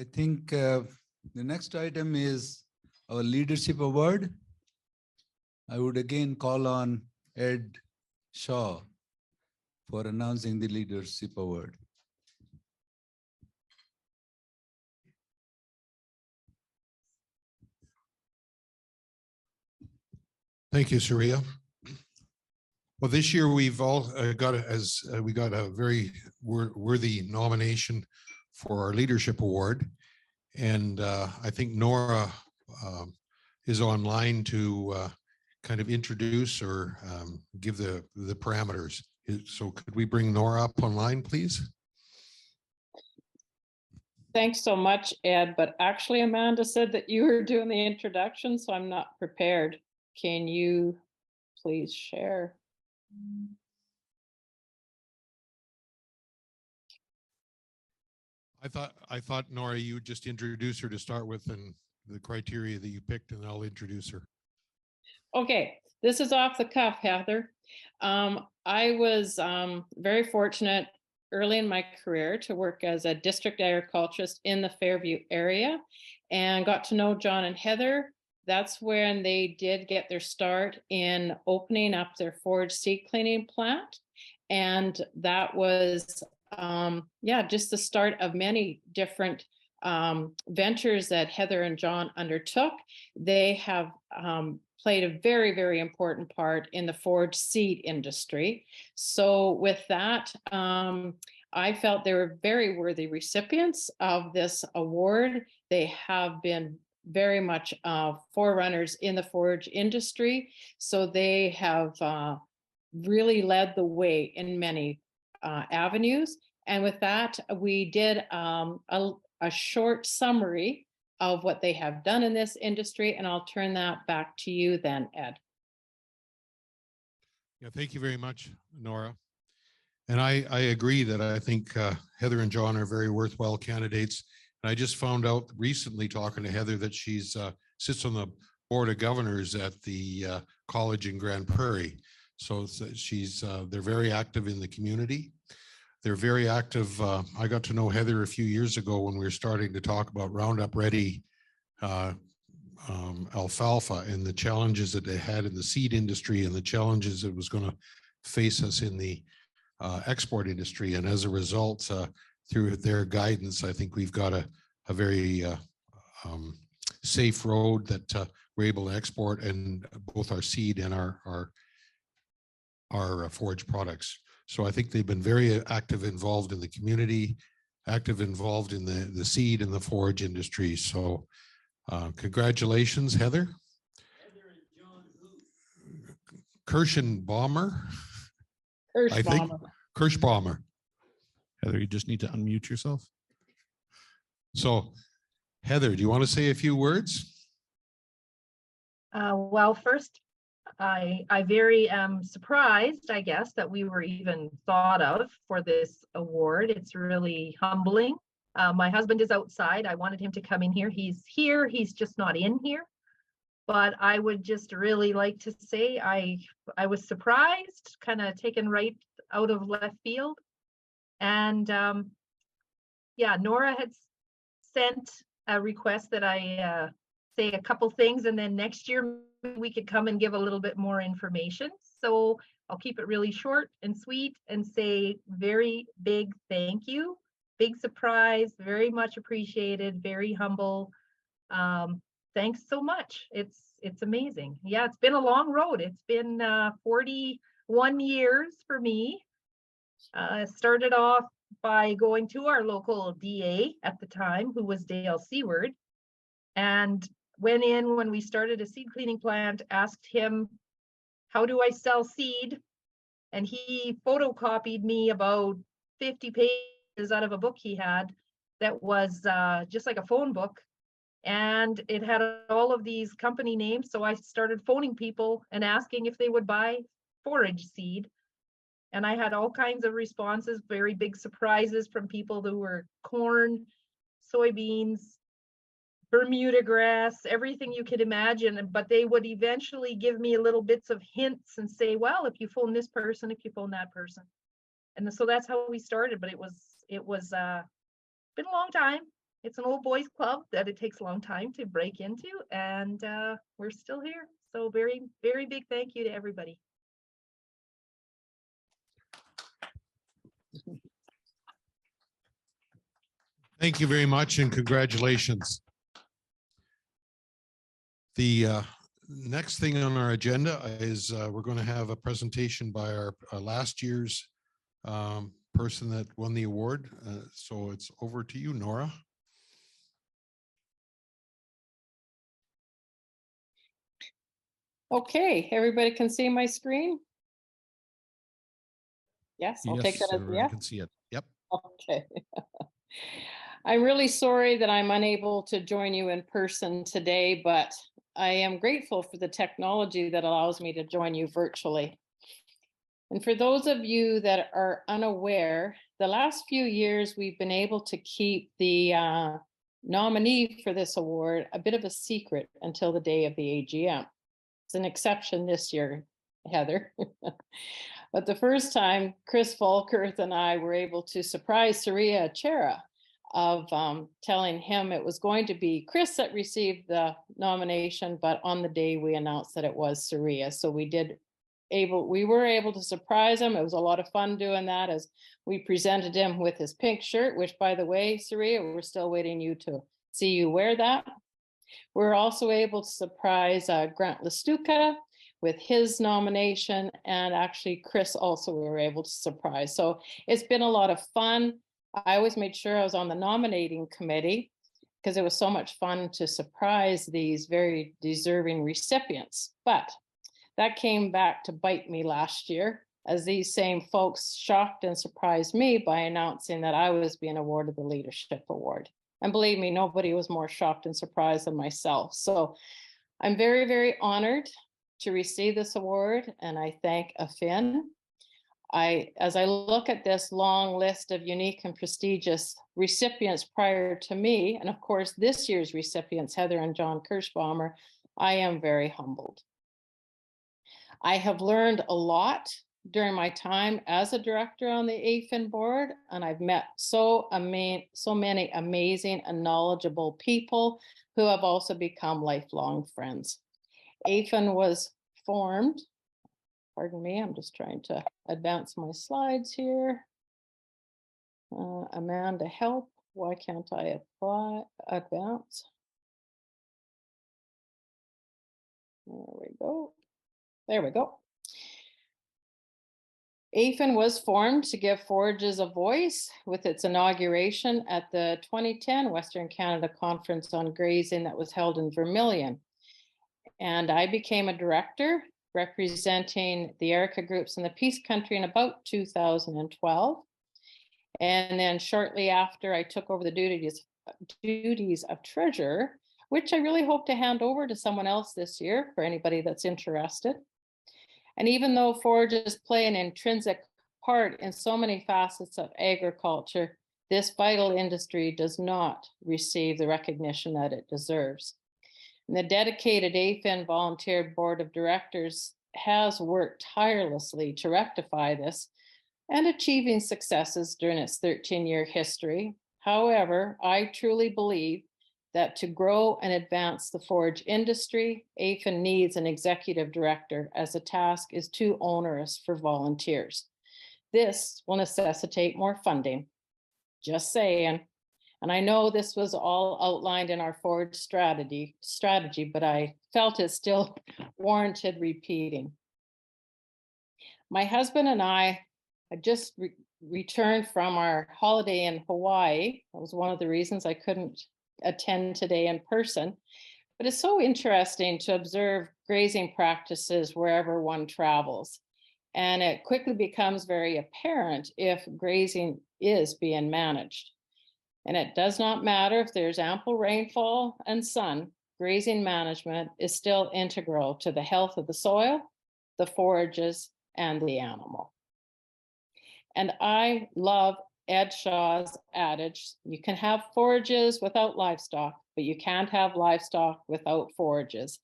I think the next item is our leadership award. I would again call on Ed Shaw for announcing the leadership award. Thank you, Surya. Well, this year we've all got we got a very worthy nomination for our leadership award, and I think Nora is online to kind of introduce or give the parameters. So could we bring Nora up online, please? Thanks so much, Ed, but actually Amanda said that you were doing the introduction, so I'm not prepared. Can you please share? I thought Nora, you would just introduce her to start with and the criteria that you picked, and I'll introduce her. Okay, this is off the cuff, Heather. I was very fortunate early in my career to work as a district agriculturist in the Fairview area and got to know John and Heather. That's when they did get their start in opening up their forage seed cleaning plant. And that was, just the start of many different ventures that Heather and John undertook. They have played a very, very important part in the forage seed industry. So with that, I felt they were very worthy recipients of this award. They have been very much forerunners in the forage industry. So they have really led the way in many avenues. And with that, we did a short summary of what they have done in this industry. And I'll turn that back to you then, Ed. Yeah, thank you very much, Nora. And I agree that I think Heather and John are very worthwhile candidates. And I just found out recently talking to Heather that she's sits on the board of governors at the college in Grand Prairie. So she's they're very active in the community. They're very active. I got to know Heather a few years ago when we were starting to talk about Roundup Ready alfalfa and the challenges that they had in the seed industry and the challenges that was going to face us in the export industry. And as a result, through their guidance, I think we've got a very safe road that we're able to export, and both our seed and our forage products. So I think they've been very active, involved in the community, active, involved in the seed and the forage industry. So congratulations, Heather. Heather and John who? Kerschbaumer. I think Kerschbaumer. Heather, you just need to unmute yourself. So, Heather, do you want to say a few words? Well, first, I very surprised, I guess, that we were even thought of for this award. It's really humbling. My husband is outside. I wanted him to come in here. He's here. He's just not in here. But I would just really like to say I was surprised, kind of taken right out of left field. And yeah, Nora had sent a request that I say a couple things, and then next year we could come and give a little bit more information. So I'll keep it really short and sweet and say very big thank you. Big surprise, very much appreciated, very humble. Thanks so much. It's amazing. Yeah, it's been a long road. It's been 41 years for me. Started off by going to our local DA at the time, who was Dale Seward, and went in when we started a seed cleaning plant, asked him, how do I sell seed? And he photocopied me about 50 pages out of a book he had that was just like a phone book. And it had all of these company names. So I started phoning people and asking if they would buy forage seed. And I had all kinds of responses, very big surprises from people who were corn, soybeans, Bermuda grass, everything you could imagine. But they would eventually give me little bits of hints and say, well, if you phone this person, if you phone that person. And so that's how we started. But it was been a long time. it's an old boys club that it takes a long time to break into, and we're still here. So very, very big thank you to everybody. Thank you very much and congratulations. The next thing on our agenda is we're going to have a presentation by our last year's person that won the award. So it's over to you, Nora. Okay, everybody can see my screen? Yes, I'll take that as a I yes. can see it. Yep. Okay. I'm really sorry that I'm unable to join you in person today, but I am grateful for the technology that allows me to join you virtually. And for those of you that are unaware, the last few years we've been able to keep the nominee for this award a bit of a secret until the day of the AGM. It's an exception this year, Heather. But the first time, Chris Volkerth and I were able to surprise Saria Chera of telling him it was going to be Chris that received the nomination, but on the day we announced that it was Saria. So we were able to surprise him. It was a lot of fun doing that as we presented him with his pink shirt, which, by the way, Saria, we're still waiting to see you wear that. We're also able to surprise Grant Lestuca with his nomination, and actually Chris also we were able to surprise. So it's been a lot of fun. I always made sure I was on the nominating committee because it was so much fun to surprise these very deserving recipients. But that came back to bite me last year, as these same folks shocked and surprised me by announcing that I was being awarded the Leadership Award. And believe me, nobody was more shocked and surprised than myself. So I'm very, very honored to receive this award, and I thank Assn. As I look at this long list of unique and prestigious recipients prior to me, and of course this year's recipients, Heather and John Kerschbaumer, I am very humbled. I have learned a lot during my time as a director on the AFIN board, and I've met so many amazing and knowledgeable people who have also become lifelong friends. AFIN was formed, pardon me, I'm just trying to advance my slides here. Amanda, help, why can't I advance? There we go. AFIN was formed to give forages a voice with its inauguration at the 2010 Western Canada Conference on Grazing that was held in Vermilion. And I became a director representing the ERICA groups in the Peace Country in about 2012. And then shortly after, I took over the duties of treasurer, which I really hope to hand over to someone else this year for anybody that's interested. And even though forages play an intrinsic part in so many facets of agriculture, this vital industry does not receive the recognition that it deserves. And the dedicated AFIN volunteer board of directors has worked tirelessly to rectify this and achieving successes during its 13-year history. However, I truly believe that to grow and advance the forage industry, AFIN needs an executive director as the task is too onerous for volunteers. This will necessitate more funding, just saying. And I know this was all outlined in our forage strategy, but I felt it still warranted repeating. My husband and I had just returned from our holiday in Hawaii. That was one of the reasons I couldn't attend today in person. But it's so interesting to observe grazing practices wherever one travels. And it quickly becomes very apparent if grazing is being managed. And it does not matter if there's ample rainfall and sun, grazing management is still integral to the health of the soil, the forages, and the animal. And I love Ed Shaw's adage, you can have forages without livestock, but you can't have livestock without forages.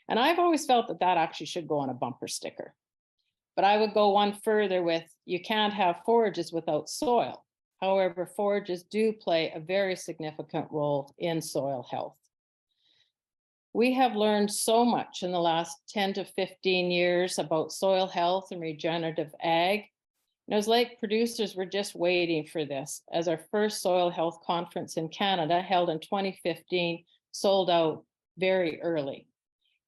And I've always felt that that actually should go on a bumper sticker. But I would go one further with, you can't have forages without soil. However, forages do play a very significant role in soil health. We have learned so much in the last 10 to 15 years about soil health and regenerative ag. And it was like producers were just waiting for this, as our first soil health conference in Canada, held in 2015, sold out very early.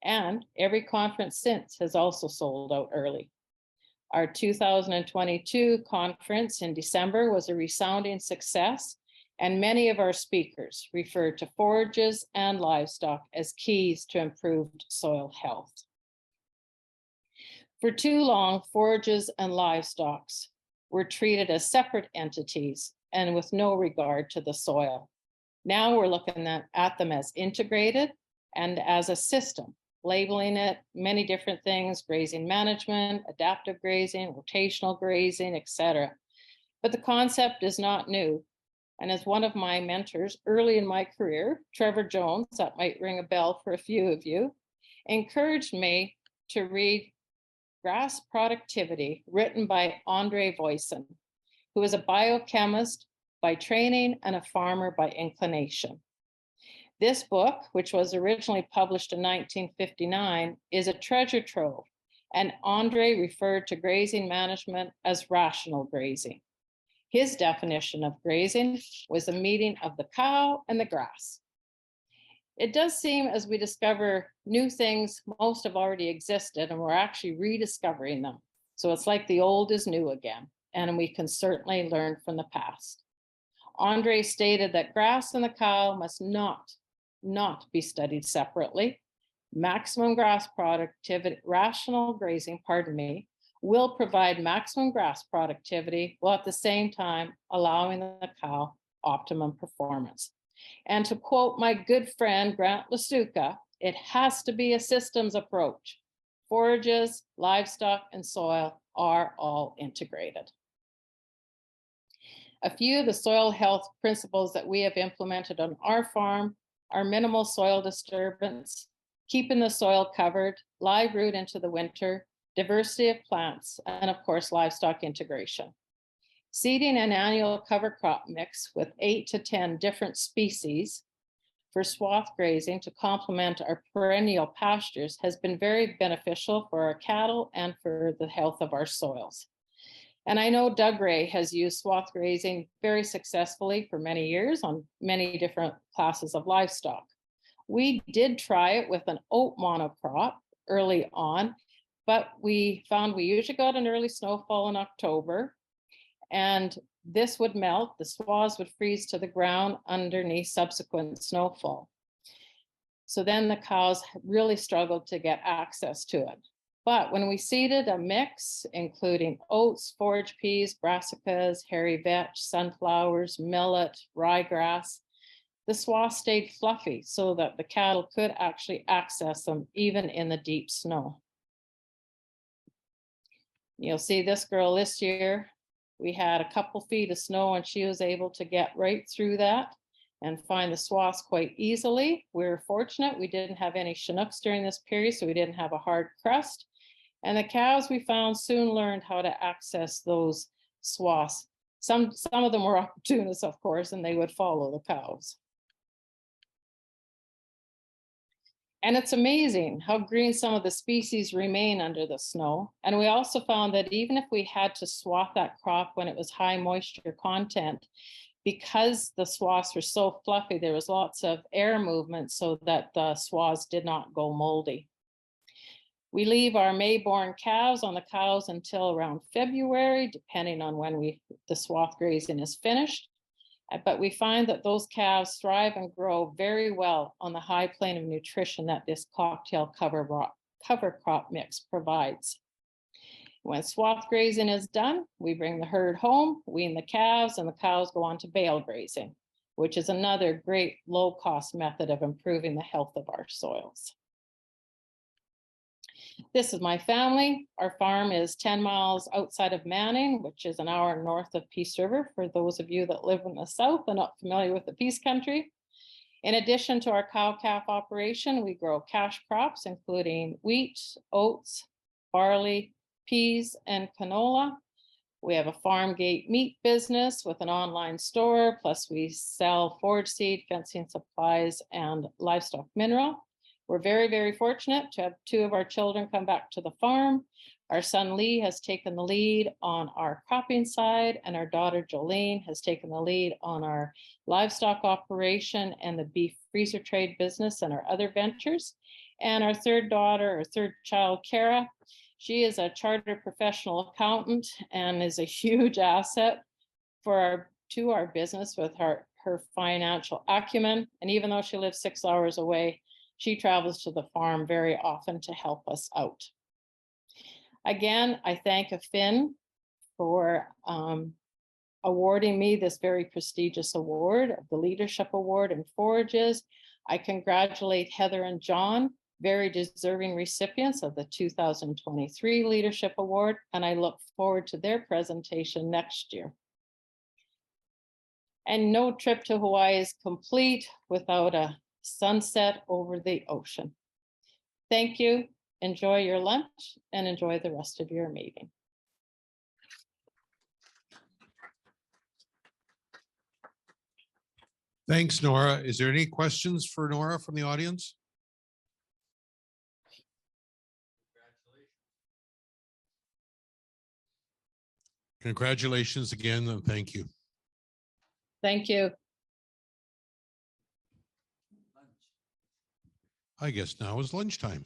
And every conference since has also sold out early. Our 2022 conference in December was a resounding success, and many of our speakers referred to forages and livestock as keys to improved soil health. For too long, forages and livestock were treated as separate entities and with no regard to the soil. Now we're looking at them as integrated and as a system, labeling it many different things: grazing management, adaptive grazing, rotational grazing, etc. But the concept is not new. And as one of my mentors early in my career, Trevor Jones, that might ring a bell for a few of you, encouraged me to read Grass Productivity, written by Andre Voisin, who is a biochemist by training and a farmer by inclination. This book, which was originally published in 1959, is a treasure trove, and Andre referred to grazing management as rational grazing. His definition of grazing was a meeting of the cow and the grass. It does seem, as we discover new things, most have already existed, and we're actually rediscovering them. So it's like the old is new again, and we can certainly learn from the past. Andre stated that grass and the cow must not be studied separately. Maximum grass productivity, rational grazing, will provide maximum grass productivity while at the same time allowing the cow optimum performance. And to quote my good friend Grant Lasuka, it has to be a systems approach. Forages, livestock, and soil are all integrated. A few of the soil health principles that we have implemented on our farm are minimal soil disturbance, keeping the soil covered, live root into the winter, diversity of plants, and of course, livestock integration. Seeding an annual cover crop mix with 8 to 10 different species for swath grazing to complement our perennial pastures has been very beneficial for our cattle and for the health of our soils. And I know Doug Ray has used swath grazing very successfully for many years on many different classes of livestock. We did try it with an oat monocrop early on, but we found we usually got an early snowfall in October, and this would melt, the swaths would freeze to the ground underneath subsequent snowfall. So then the cows really struggled to get access to it. But when we seeded a mix, including oats, forage peas, brassicas, hairy vetch, sunflowers, millet, ryegrass, the swath stayed fluffy so that the cattle could actually access them even in the deep snow. You'll see this girl this year, we had a couple feet of snow and she was able to get right through that and find the swaths quite easily. We were fortunate, we didn't have any Chinooks during this period, so we didn't have a hard crust. And the cows we found soon learned how to access those swaths. Some of them were opportunists, of course, and they would follow the cows. And it's amazing how green some of the species remain under the snow. And we also found that even if we had to swath that crop when it was high moisture content, because the swaths were so fluffy, there was lots of air movement so that the swaths did not go moldy. We leave our May-born calves on the cows until around February, depending on when the swath grazing is finished. But we find that those calves thrive and grow very well on the high plane of nutrition that this cocktail cover crop mix provides. When swath grazing is done, we bring the herd home, wean the calves, and the cows go on to bale grazing, which is another great low-cost method of improving the health of our soils. This is my family. Our farm is 10 miles outside of Manning, which is an hour north of Peace River, for those of you that live in the south and not familiar with the Peace Country. In addition to our cow-calf operation, we grow cash crops, including wheat, oats, barley, peas, and canola. We have a farm gate meat business with an online store, plus we sell forage seed, fencing supplies, and livestock mineral. We're very, very fortunate to have 2 of our children come back to the farm. Our son Lee has taken the lead on our cropping side, and our daughter Jolene has taken the lead on our livestock operation and the beef freezer trade business and our other ventures. And our third child, Kara, she is a chartered professional accountant and is a huge asset to our business with her financial acumen. And even though she lives 6 hours away, she travels to the farm very often to help us out. Again, I thank Assn for awarding me this very prestigious award, the Leadership Award in Forages. I congratulate Heather and John, very deserving recipients of the 2023 Leadership Award, and I look forward to their presentation next year. And no trip to Hawaii is complete without a sunset over the ocean. Thank you. Enjoy your lunch and enjoy the rest of your meeting. Thanks, Nora. Is there any questions for Nora from the audience? Congratulations again, and thank you. Thank you. I guess now is lunchtime.